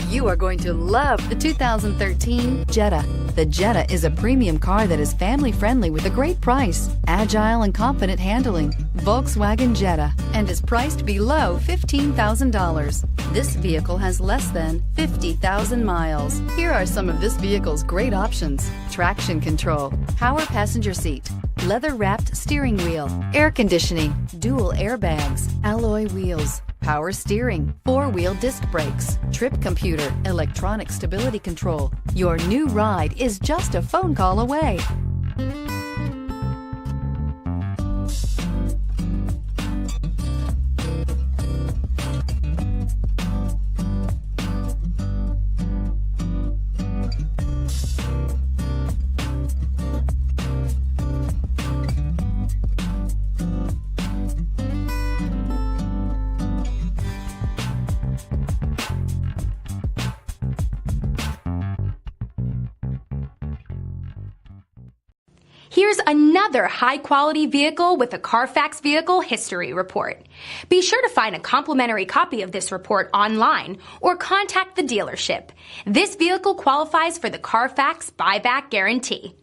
You are going to love the 2013 Jetta. The Jetta is a premium car that is family-friendly with a great price, agile and confident handling. Volkswagen Jetta, and is priced below $15,000. This vehicle has less than 50,000 miles. Here are some of this vehicle's great options: traction control, power passenger seat, leather-wrapped steering wheel, air conditioning, dual airbags, alloy wheels, power steering, four-wheel disc brakes, trip computer, electronic stability control. Your new ride is just a phone call away. Here's another high-quality vehicle with a Carfax Vehicle History Report. Be sure to find a complimentary copy of this report online or contact the dealership. This vehicle qualifies for the Carfax Buyback Guarantee.